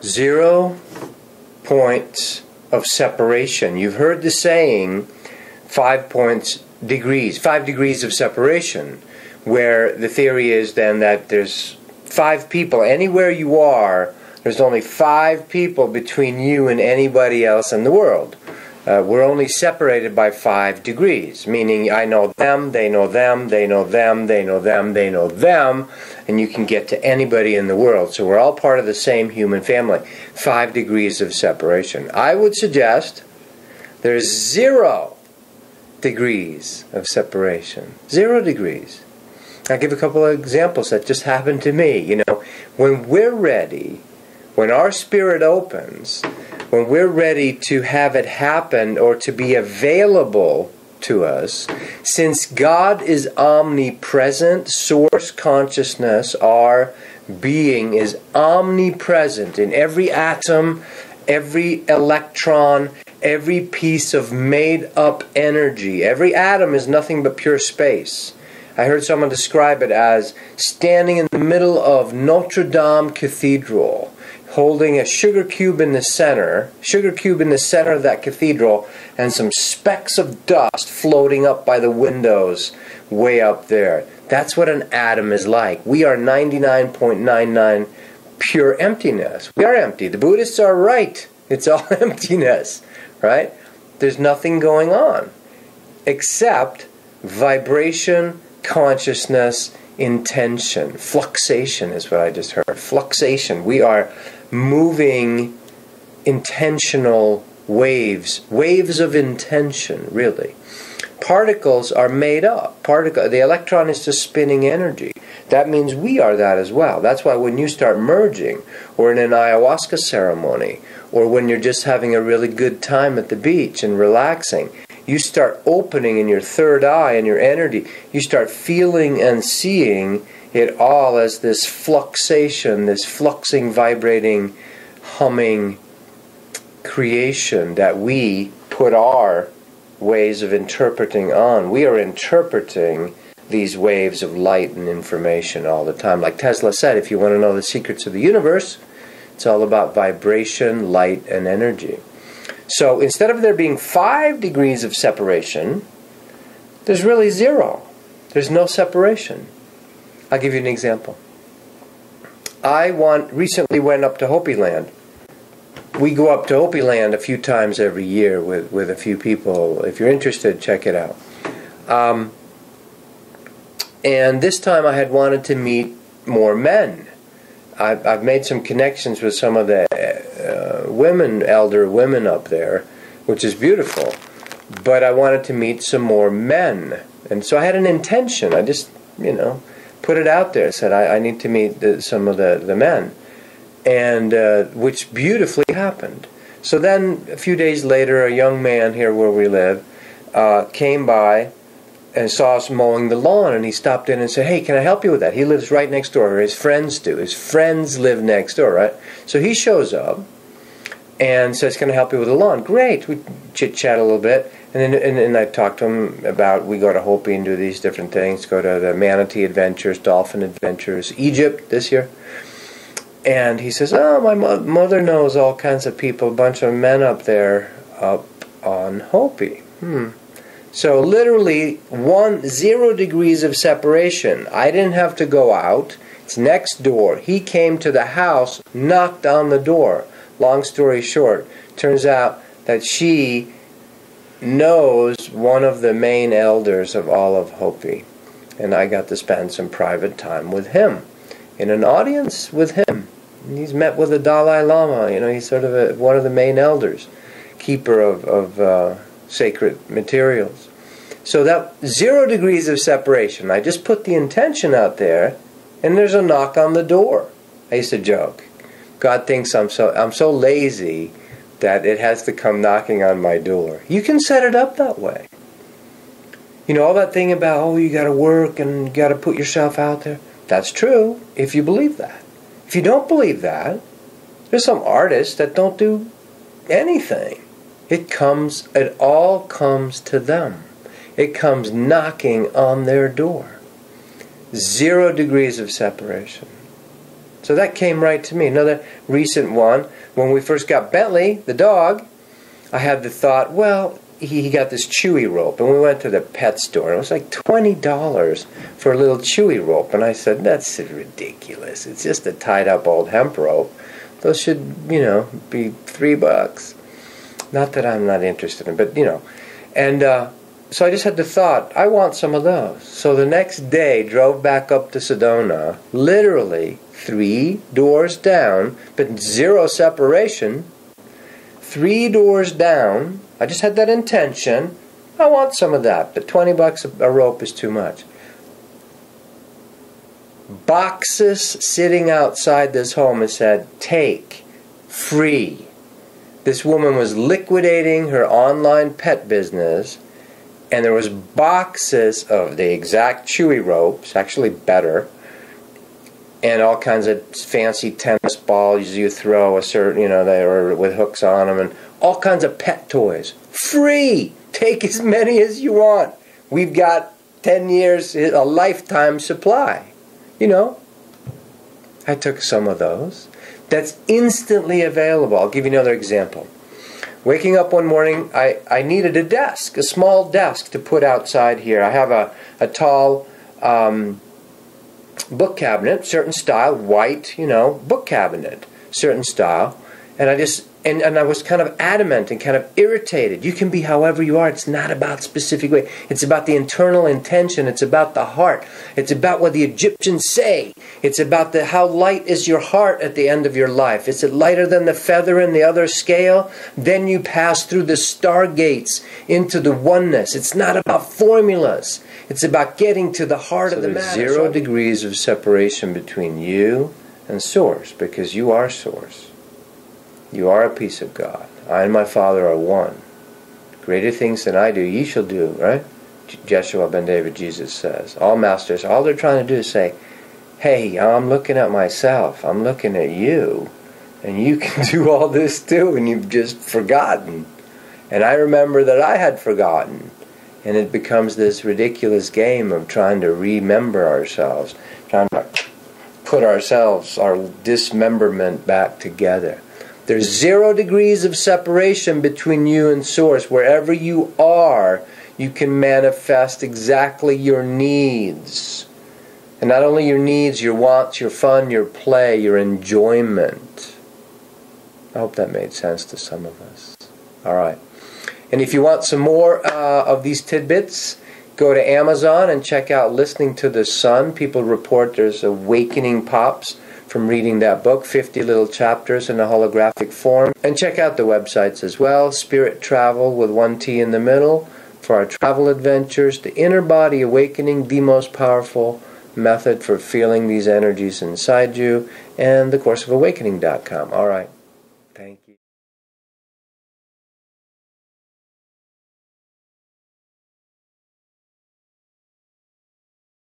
0 points of separation. You've heard the saying 5 degrees of separation, where the theory is then that there's 5 people. Anywhere you are, there's only 5 people between you and anybody else in the world. We're only separated by 5 degrees, meaning I know them, they know them, they know them, they know them, they know them, and you can get to anybody in the world. So we're all part of the same human family. 5 degrees of separation. I would suggest there's 0 degrees of separation. 0 degrees. I'll give a couple of examples that just happened to me. You know, when we're ready, when our spirit opens, when we're ready to have it happen or to be available to us, since God is omnipresent, source consciousness, our being is omnipresent in every atom, every electron, every piece of made-up energy. Every atom is nothing but pure space. I heard someone describe it as standing in the middle of Notre Dame Cathedral, holding a sugar cube in the center of that cathedral, and some specks of dust floating up by the windows way up there. That's what an atom is like. We are 99.99 pure emptiness. We are empty. The Buddhists are right. It's all emptiness, right? There's nothing going on except vibration, consciousness, intention. Fluxation is what I just heard. Fluxation. We are moving intentional waves of intention, really. Particles are made up. The electron is just spinning energy. That means we are that as well. That's why when you start merging, or in an ayahuasca ceremony, or when you're just having a really good time at the beach and relaxing, you start opening in your third eye and your energy. You start feeling and seeing it all as this fluxation, this fluxing, vibrating, humming creation that we put our ways of interpreting on. We are interpreting these waves of light and information all the time. Like Tesla said, if you want to know the secrets of the universe, it's all about vibration, light, and energy. So instead of there being 5 degrees of separation, there's really 0. There's no separation. I'll give you an example. I recently went up to Hopi Land. We go up to Hopi Land a few times every year with a few people. If you're interested, check it out. And this time I had wanted to meet more men. I've made some connections with some of the elder women up there, which is beautiful. But I wanted to meet some more men. And so I had an intention. I just, put it out there. Said, I need to meet some of the men. And which beautifully happened. So then, a few days later, a young man here where we live came by and saw us mowing the lawn, and he stopped in and said, "Hey, can I help you with that?" He lives right next door, or his friends do. His friends live next door, right? So he shows up and says, "Can I help you with the lawn?" Great. We chit-chat a little bit, and then I talked to him about, we go to Hopi and do these different things, go to the manatee adventures, dolphin adventures, Egypt this year. And he says, "Oh, my mother knows all kinds of people, a bunch of men up there up on Hopi." So literally 0 degrees of separation. I didn't have to go out. It's next door. He came to the house, knocked on the door. Long story short, turns out that she knows one of the main elders of all of Hopi. And I got to spend some private time with him, in an audience with him. He's met with the Dalai Lama. He's sort of one of the main elders, keeper of sacred materials. So that 0 degrees of separation. I just put the intention out there, and there's a knock on the door. I used to joke, God thinks I'm so lazy that it has to come knocking on my door. You can set it up that way. All that thing about, you got to work and you got to put yourself out there. That's true if you believe that. If you don't believe that, there's some artists that don't do anything. It all comes to them. It comes knocking on their door. 0 degrees of separation. So that came right to me. Another recent one, when we first got Bentley, the dog, I had the thought, well, he got this chewy rope, and we went to the pet store. It was like $20 for a little chewy rope, and I said, that's ridiculous. It's just a tied-up old hemp rope. Those should, be $3. Not that I'm not interested in, but, And so I just had the thought, I want some of those. So the next day, drove back up to Sedona, literally 3 doors down, but 0 separation. 3 doors down. I just had that intention. I want some of that, but $20 a rope is too much. Boxes sitting outside this home and said, take, free. This woman was liquidating her online pet business, and there was boxes of the exact chewy ropes, actually better, and all kinds of fancy tennis balls you throw a certain, they were with hooks on them, and all kinds of pet toys. Free! Take as many as you want. We've got 10 years, a lifetime supply. I took some of those. That's instantly available. I'll give you another example. Waking up one morning, I needed a desk, a small desk to put outside here. I have a tall book cabinet, certain style, white, book cabinet, certain style. And I was kind of adamant and kind of irritated. You can be however you are. It's not about specific way. It's about the internal intention. It's about the heart. It's about what the Egyptians say. It's about how light is your heart at the end of your life. Is it lighter than the feather in the other scale? Then you pass through the stargates into the oneness. It's not about formulas. It's about getting to the heart of the matter. 0 degrees of separation between you and Source, because you are Source. You are a piece of God. I and my Father are one. Greater things than I do, ye shall do, right? Jeshua ben David, Jesus says. All masters, all they're trying to do is say, hey, I'm looking at myself. I'm looking at you. And you can do all this too, and you've just forgotten. And I remember that I had forgotten. And it becomes this ridiculous game of trying to remember ourselves, trying to put ourselves, our dismemberment back together. There's 0 degrees of separation between you and Source. Wherever you are, you can manifest exactly your needs. And not only your needs, your wants, your fun, your play, your enjoyment. I hope that made sense to some of us. All right. And if you want some more of these tidbits, go to Amazon and check out Listening to the Sun. People report there's awakening pops from reading that book, 50 little chapters in a holographic form. And check out the websites as well. Spirit Travel with 1 T in the middle for our travel adventures. The Inner Body Awakening, the most powerful method for feeling these energies inside you. And the Course of Awakening.com. All right. Thank you.